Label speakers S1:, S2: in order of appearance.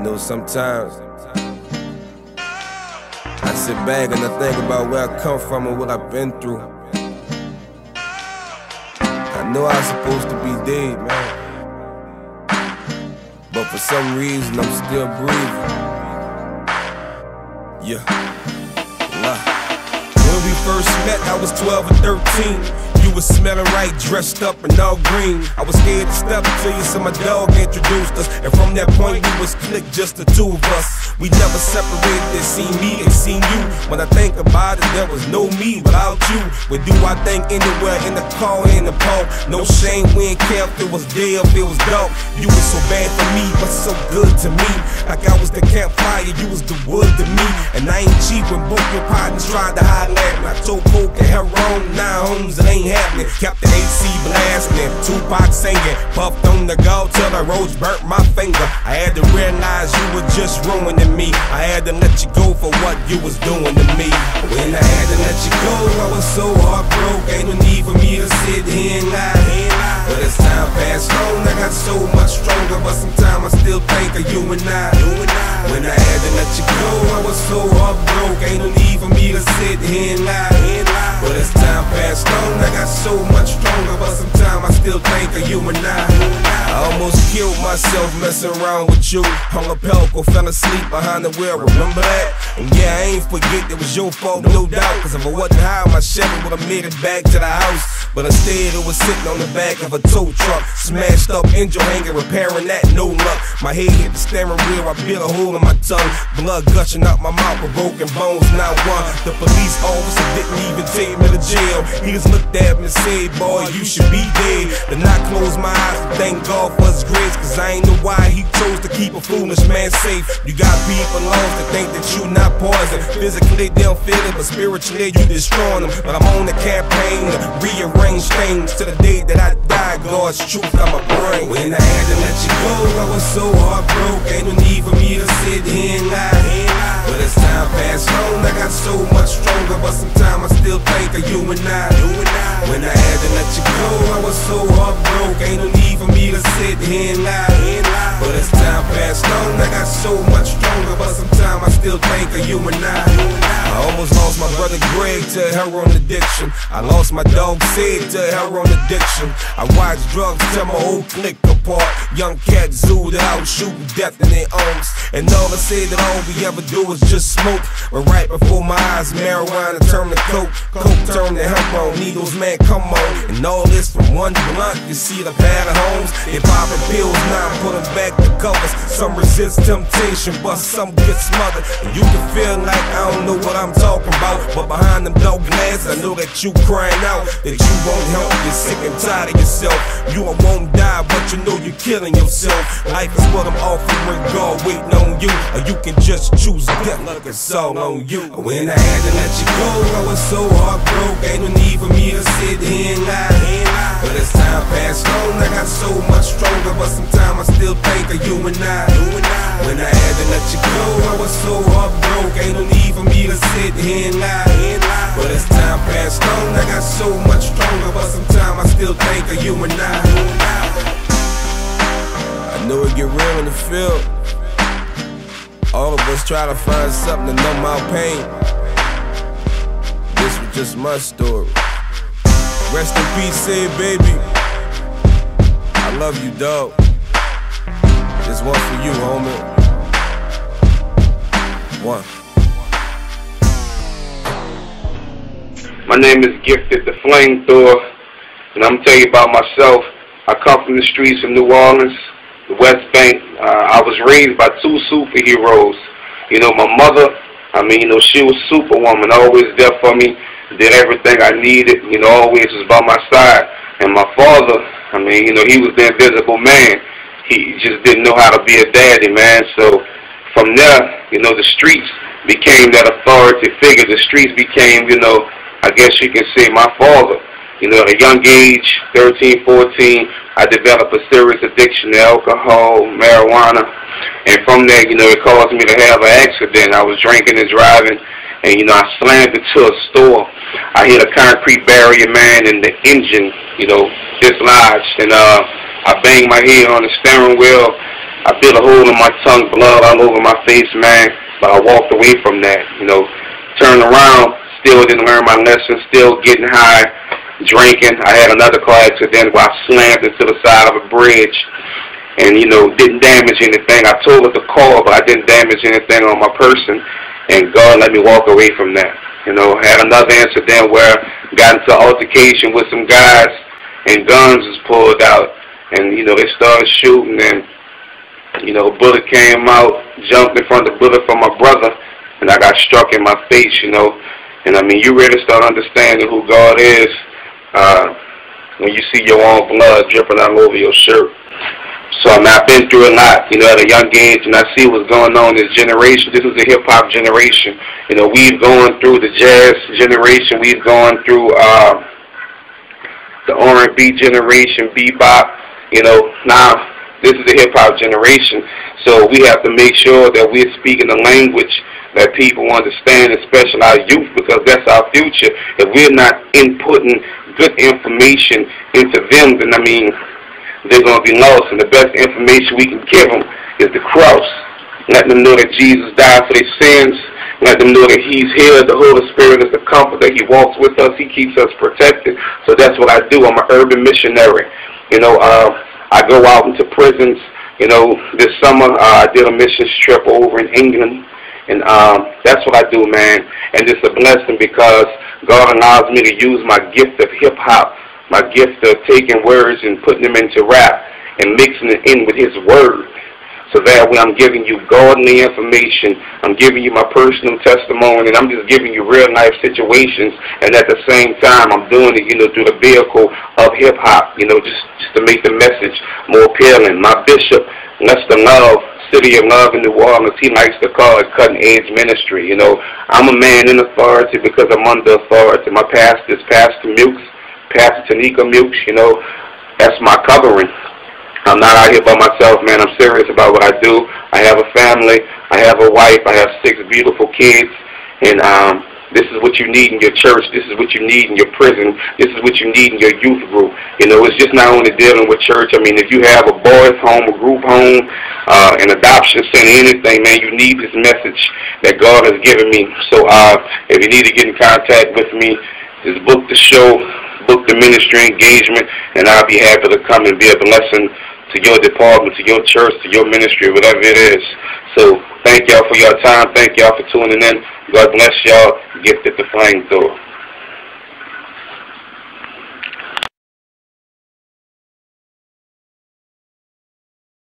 S1: know, sometimes I sit back and I think about where I come from and what I've been through. I know I'm supposed to be dead, man, but for some reason I'm still breathing. Yeah. When we first met, I was 12 or 13. You was smelling right, dressed up and all green. I was scared to step to you, so my dog introduced us. And from that point, we was clicked, just the two of us. We never separated, they seen me and seen you. When I think about it, there was no me without you. But do I think anywhere, in the car, in the park? No shame, we ain't care if it was day or if it was dark. You was so bad for me, but so good to me. Like I was the campfire, you was the wood to me. And I ain't cheap when both your partners tried to hide at me. I told coke and heroin, now homes, it ain't happening. Kept the AC blasting and Tupac singing. Puffed on the go till the roach burnt my finger. I had to realize you were just ruining me. I had to let you go for what you was doing to me. When I had to let you go, I was so heartbroken. Ain't no need for me to sit here and lie. But as time passed on, I got so much stronger. But sometimes I still think of you and I. When I had to let you go, I was so heartbroken. Ain't no need for me to sit here and lie. But as time passed on, I got so much stronger. But sometimes I still think of you and I almost killed myself messing around with you. Hung a pelco, fell asleep behind the wheel, remember that? And yeah, I ain't forget it was your fault, no doubt. Cause if I wasn't high, my Chevy would've made it back to the house. But instead it was sitting on the back of a tow truck. Smashed up, engine hanging, repairing that, no luck. My head hit the steering wheel, I bit a hole in my tongue. Blood gushing out my mouth with broken bones, not one. The police officer didn't even take me to jail. He just looked at me and said, boy, you should be dead. Then I closed my eyes and thank God for his grace. Cause I ain't know why he chose to keep a foolish man safe. You got people lost that think that you not poison. Physically they don't feel it, but spiritually you destroying them. But I'm on the campaign to rearrange things to the day that I die. God's truth on my brain. When I had to let you go, I was so heartbroken. Ain't no need for me to sit here and lie. But as time passed on, I got so much stronger. But sometimes I still think of you and I. When I had to let you go, I was so heartbroken. Ain't no need for me to sit here and lie. But as time passed on, I got so much stronger. But sometimes I still think of you and I almost lost my brother Greg to heroin addiction. I lost my dog Sid to heroin addiction. I watched drugs tear my whole clique apart. Young cats zooed out, shooting death in their arms. And all I said that all we ever do is just smoke. But right before my eyes, marijuana turned to coke. Coke turned to heroin, needles, man, come on. And all this from one blunt, you see the pad of homes. They popping pills now, put them back to covers. Some resist temptation, but some get smothered. And you can feel like I don't know what I'm talking about. But behind them dark glasses, I know that you crying out. That you won't help, you're sick and tired of yourself. You won't die, but you know you're killing yourself. Life is what I'm offering, God waiting on you. Or you can just choose death, like it's all on you. When I had to let you go, I was so heartbroken. Ain't no need for me to sit here and lie. But as time passed on, I got so much stronger. But sometimes I still think of you and I. When I had to let you go, I was so heartbroken. Ain't no need for me to sit here and lie. But as time passed on, I got so much stronger. But sometimes I still think of you and I know it get real in the field. All of us try to find something to numb our pain. This was just my story. Rest in peace, say baby. I love you, dog. This one for you, homie. One.
S2: My name is GiftedDaFlameThrowa, and I'm telling you about myself. I come from the streets of New Orleans, the West Bank. I was raised by two superheroes. You know, my mother, she was Superwoman, always there for me, did everything I needed, always was by my side. And my father, he was the invisible man. He just didn't know how to be a daddy, man. So from there, the streets became that authority figure. The streets became, I guess you can say my father. At a young age, 13, 14, I developed a serious addiction to alcohol, marijuana, and from there, it caused me to have an accident. I was drinking and driving, and, I slammed into a store. I hit a concrete barrier, man, and the engine, dislodged, and I banged my head on the steering wheel, I feel a hole in my tongue, blood all over my face, man. But I walked away from that, you know. Turned around, still didn't learn my lesson, still getting high, drinking. I had another car accident where I slammed into the side of a bridge and, you know, didn't damage anything. I told her to call, but I didn't damage anything on my person. And God let me walk away from that. You know, had another incident where I got into an altercation with some guys and guns was pulled out. And, you know, they started shooting and, you know, a bullet came out, jumped in front of the bullet from my brother, and I got struck in my face, you know. And, I mean, you really start understanding who God is when you see your own blood dripping all over your shirt. So, I mean, I've been through a lot, you know, at a young age, and I see what's going on in this generation. This is a hip-hop generation. You know, we've gone through the jazz generation. We've gone through the R&B generation, bebop. You know, now this is the hip-hop generation. So we have to make sure that we're speaking the language that people understand, especially our youth, because that's our future. If we're not inputting good information into them, then, I mean, they're going to be lost. And the best information we can give them is the cross. Let them know that Jesus died for their sins. Let them know that He's here. The Holy Spirit is the comforter. He walks with us. He keeps us protected. So that's what I do. I'm an urban missionary. You know, I go out into prisons. You know, this summer I did a missions trip over in England. And that's what I do, man. And it's a blessing because God allows me to use my gift of hip-hop, my gift of taking words and putting them into rap and mixing it in with His word. So that way I'm giving you godly information. I'm giving you my personal testimony, and I'm just giving you real-life situations. And at the same time, I'm doing it, you know, through the vehicle of hip-hop, you know, just to make the message more appealing. My bishop, Lester Love, City of Love in New Orleans, he likes to call it cutting-edge ministry. You know, I'm a man in authority because I'm under authority. My pastor is Pastor Mukes, Pastor Tanika Mukes, you know, that's my covering. I'm not out here by myself, man. I'm serious about what I do. I have a family. I have a wife. I have 6 beautiful kids. And this is what you need in your church. This is what you need in your prison. This is what you need in your youth group. You know, it's just not only dealing with church. I mean, if you have a boys' home, a group home, an adoption center, anything, man, you need this message that God has given me. So if you need to get in contact with me, just book the show, book the ministry engagement, and I'll be happy to come and be a blessing to your department, to your church, to your ministry, whatever it is. So thank y'all for your time. Thank y'all for tuning in. God bless y'all. Gifted the Flamethrower.